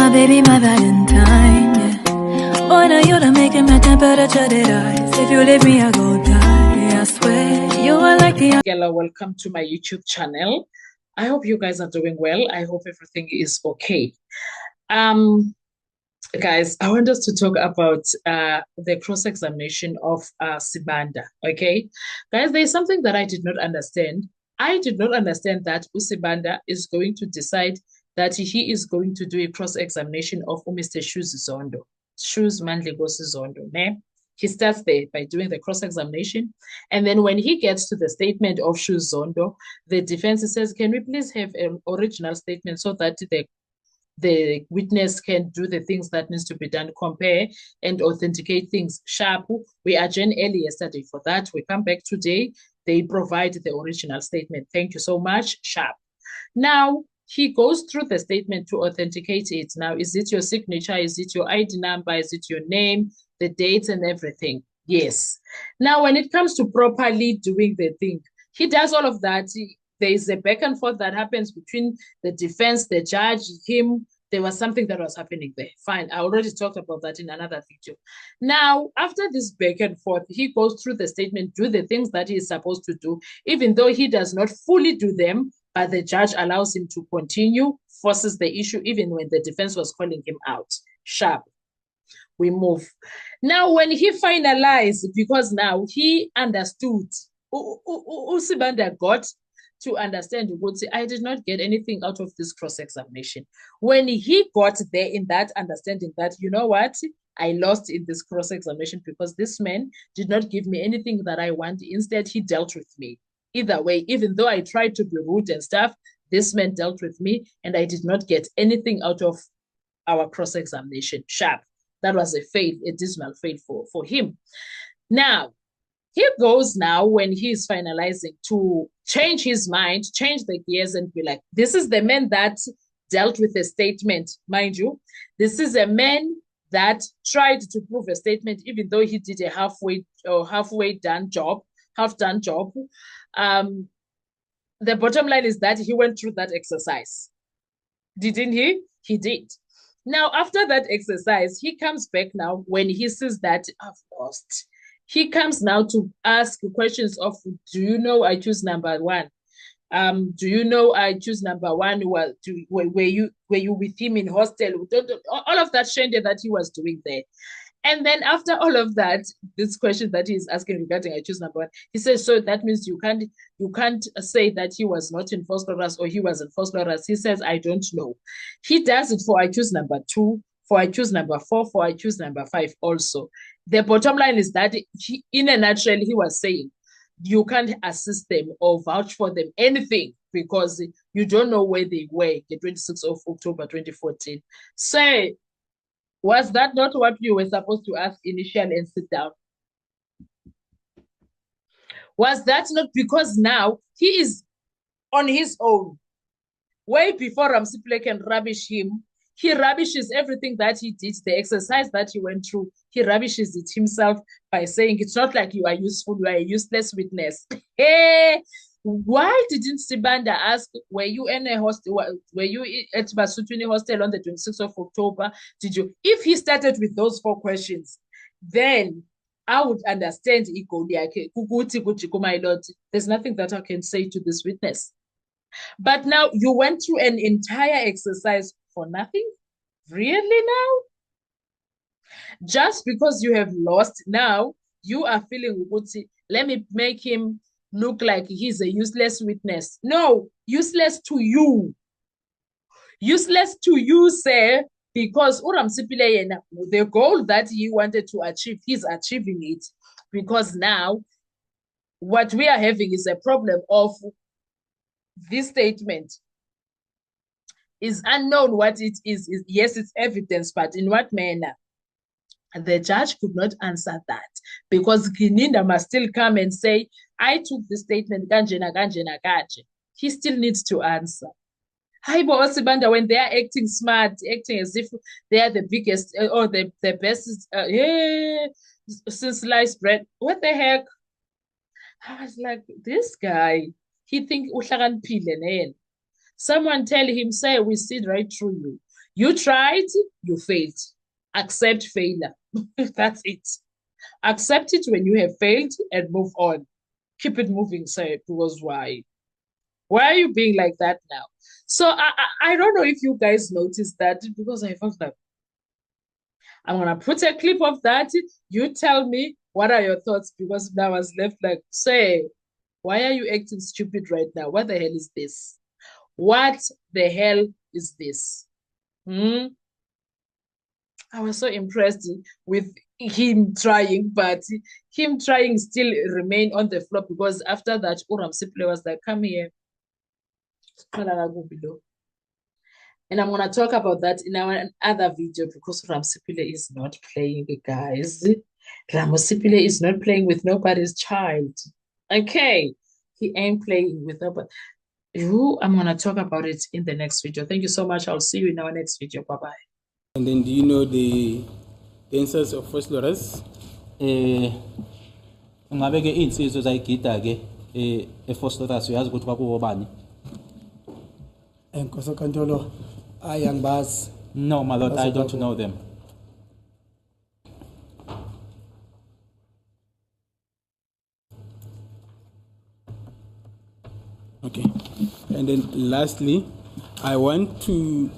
my baby, my Valentine, yeah. Boy, now you done making my temperature rise. If you leave me, I go die. I swear, you are like the... Hello, welcome to my YouTube channel. I hope you guys are doing well. I hope everything is okay. Guys, I want us to talk about the cross-examination of Sibanda, okay? Guys, there's something that I did not understand. I did not understand that Usibanda is going to decide that he is going to do a cross-examination of Mr. Shoes Zondo. Shoes Mandlegosi Zondo, ne? He starts there by doing the cross-examination. And then when he gets to the statement of Shoes Zondo, the defense says, can we please have an original statement so that the witness can do the things that needs to be done, compare and authenticate things sharp. We adjourned early yesterday for that. We come back today. They provide the original statement. Thank you so much, sharp. Now, he goes through the statement to authenticate it. Now, is it your signature? Is it your ID number? Is it your name, the dates and everything? Yes. Now, when it comes to properly doing the thing, he does all of that. There is a back and forth that happens between the defense, the judge, him. There was something that was happening there. Fine. I already talked about that in another video. Now, after this back and forth, he goes through the statement, do the things that he is supposed to do, even though he does not fully do them, but the judge allows him to continue, forces the issue, even when the defense was calling him out. Sharp. We move. Now, when he finalized, because now he understood, Usibanda got to understand, I did not get anything out of this cross-examination. When he got there in that understanding that, you know what, I lost in this cross-examination because this man did not give me anything that I want. Instead, he dealt with me. Either way, even though I tried to be rude and stuff, this man dealt with me and I did not get anything out of our cross-examination. Sharp. That was a fail, a dismal fail for him. Now, he goes now when he's finalizing to change his mind, change the gears and be like, this is the man that dealt with a statement, mind you. This is a man that tried to prove a statement, even though he did a half-done job. The bottom line is that he went through that exercise. Didn't he? He did. Now, after that exercise, he comes back now when he sees that I've lost. He comes now to ask questions of, do you know I choose number one? Do you know I choose number one? Were you with him in hostel? All of that shende that he was doing there. And then after all of that, this question that he's asking regarding I choose number one, he says, so that means you can't say that he was not in first class or he was in first class. He says, I don't know. He does it for I choose number two, for I choose number four, for I choose number five also. The bottom line is that in a nutshell, he was saying, you can't assist them or vouch for them, anything, because you don't know where they were the 26th of October, 2014. So, was that not what you were supposed to ask initially and sit down? Was that not because now he is on his own? Way before Ramsipile can rubbish him, he rubbishes everything that he did, the exercise that he went through. He rubbishes it himself by saying, it's not like you are useful, you are a useless witness. Hey, why didn't Sibanda ask, were you in a hostel, were you at Basutuni hostel on the 26th of October? Did you? If he started with those 4 questions, then I would understand, my lord, there's nothing that I can say to this witness. But now you went through an entire exercise for nothing? Really now? Just because you have lost, now you are feeling, let me make him look like he's a useless witness. No, useless to you. Useless to you, sir, because the goal that he wanted to achieve, he's achieving it. Because now what we are having is a problem of this statement is unknown what it is. Yes, it's evidence, but in what manner? The judge could not answer that because Gininda must still come and say, I took the statement, ganjena. He still needs to answer. Haibo Osibanda, when they are acting smart, acting as if they are the biggest or the best, since sliced bread, what the heck? I was like, this guy, he think uhlakaniphile. Someone tell him, say, we see right through you. You tried, you failed. Accept failure. That's it. Accept it when you have failed and move on. Keep it moving, sir, because why? Why are you being like that now? So I don't know if you guys noticed that because I felt like I'm gonna put a clip of that. You tell me what are your thoughts because now I was left like, say, why are you acting stupid right now? What the hell is this? What the hell is this? Hmm? I was so impressed with him trying, but him trying still remain on the floor because after that, Ramasipile was like, come here. And I'm going to talk about that in our other video because Ramasipile is not playing, guys. Ramasipile is not playing with nobody's child. Okay. He ain't playing with nobody. I'm going to talk about it in the next video. Thank you so much. I'll see you in our next video. Bye-bye. And then do you know the dancers of Phosphorus? Ngabe ke insizwe zayigida ke eFosloras uyazi ukuthi kwakuwobani? Nkosi kaNtolo ayangibazi. No, my lord, I don't know them. Okay. And then lastly, I want to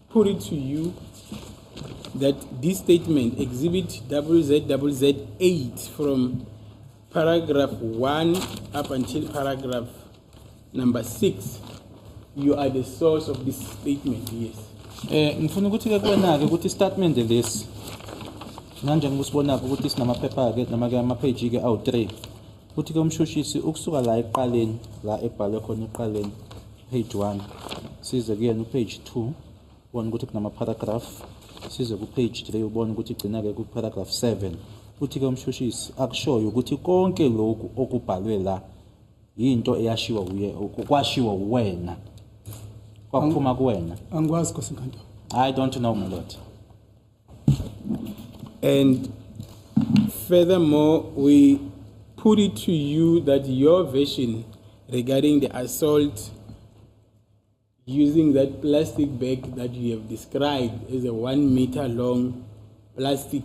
put it to you that this statement, Exhibit WZWZ8 from paragraph 1 up until paragraph number 6, you are the source of this statement, yes. Ngifuna ukuthi ke kuwena ke ukuthi statement lesi manje ngibusibona ukuthi sinamaphepha ke namake ama-page ke awu3 ukuthi ke umshushisi ukusuka la eqaleni la ebhalwe khona eqaleni page 1 size kuyena upage 2 ubona ukuthi kunama paragraph size ku page 3 ubona ukuthi igcina ke ku paragraph 7 uthi ke umshushisi akushoyo ukuthi konke lokhu okubhalwe la into eyashiwa uye kwashiwa wena kwakuphuma kuwena. Angikwazi Nkosi kaNtolo. I don't know, my lord. And furthermore, we put it to you that your version regarding the assault using that plastic bag that you have described as a 1 meter long plastic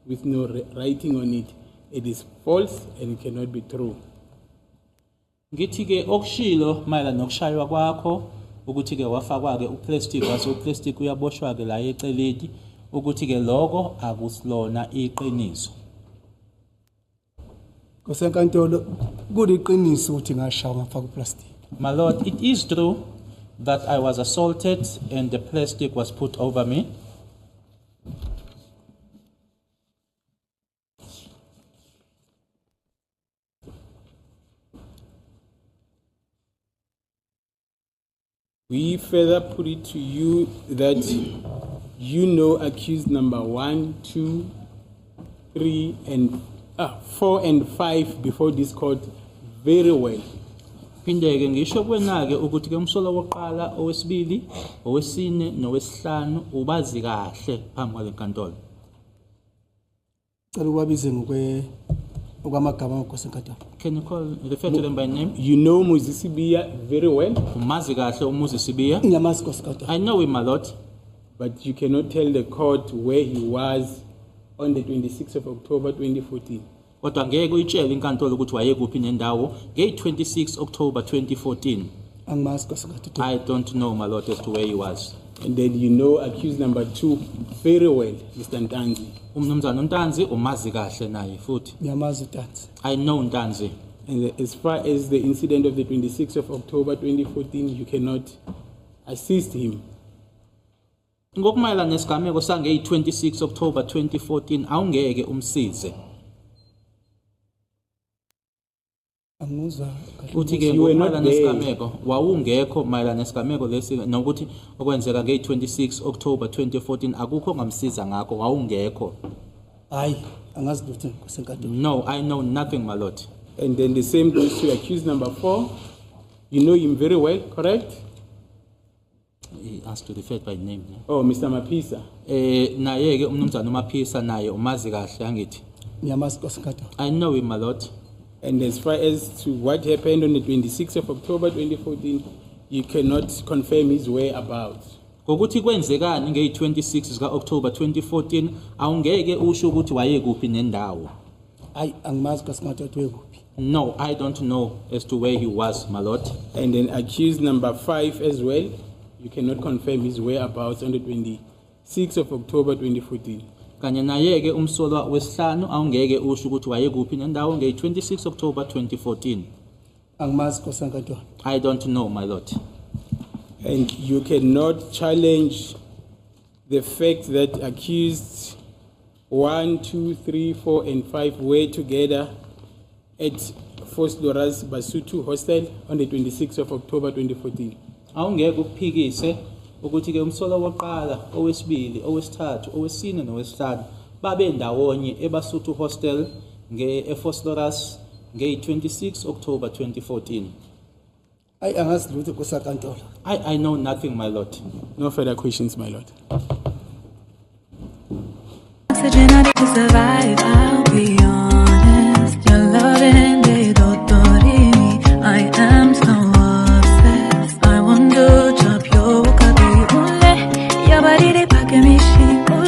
with no writing on it, it is false and it cannot be true. Ngithi ke okushilo mayela nokushaywa kwakho ukuthi ke wafakwa ke uplastic wase uplastic uyaboshwa ke la eceleni ukuthi ke lokho akusilona iqiniso. Nkosi kaNtolo kuliqiniso ukuthi ngashaywa ngafaka uplastic. My lord, it is true that I was assaulted and the plastic was put over me. We further put it to you that you know accused number 1, 2, 3, and 4 and 5 before this court very well. Phindeke ngisho kuwena ke ukuthi ke umsolo wokuqala owesibili owesine nowesihlanu ubazi kahle phambi kwale nkantolo. Cela ubabize okwamagama Nkosi kaNtolo. Can you refer to them by name? You know Muzisibia very well. Umazi kahle uMuzisibia. Ngiyamazi Nkosi kaNtolo. I know him a lot. But you cannot tell the court where he was on the 26th of October 2014. Kodwa ngeke uyitshele inkantolo ukuthi wayekuphi nendawo nge-26 October 2014. Angimazi Nkosi kaNtolo. I don't know, my lord, as to where he was. And then you know accused number 2 very well, Mr. Ntanzi. Umnumzana uNtanzi umazi kahle naye futhi. Ngiyamazi uNtanzi. I know Ntanzi. And as far as the incident of the 26th of October 2014, you cannot assist him. Ngokumayelana nesigameko sange-26 October 2014 awungeke umsize. Angizwa Uthi ke You were not ngokumayelana there. nesigameko wawungekho mayelana nesigameko lesi nokuthi okwenzeka nge-26 October 2014 akukho ongamsiza ngakho wawungekho. hayi angazi lutho Nkosi kaNtolo. No, I know nothing, my lord. And then the same goes to accused number 4. You know him very well, correct? He asked to refer by name. Oh, Mr. Mapisa. Naye ke umnumzana uMaphisa naye umazi kahle angithi. Ngiyamazi Nkosi kaNtolo. I know him, my lord. And as far as to what happened on the 26th of October 2014, you cannot confirm his whereabouts. Ngokuthi kwenzekani ngeyi-26 zika-October 2014 awungeke usho ukuthi wayekuphi nendawo. hayi angimazi kasingathathi wekuphi. No, I don't know as to where he was, my lord. And then accused number 5 as well. You cannot confirm his whereabouts on the 26th of October 2014. Kanye naye-ke umsolwa wesihlanu awungeke usho ukuthi wayekuphi nendawo ngeyi-26 October 2014. Angimazi Nkosi yankantolo. I don't know, my lord. And you cannot challenge the fact that accused 1, 2, 3, 4, and 5 were together at Phosphorus Basotho Hostel on the 26th of October 2014. Awungeke ukuphikise ukuthi-ke umsolwa wokuqala, owesibili, owesithathu, owesine nowesihlanu babe ndawonye eBasotho Hostel ePhosphorus ngeyi-26 October 2014. hayi angazi lutho Nkosi yankantolo. I know nothing, my lord. No further questions, my lord. Oxygen I need to survive, I'll be honest. Your loving they me. I am so obsessed. I want to chop your kabi ule. Your body they pack me shit.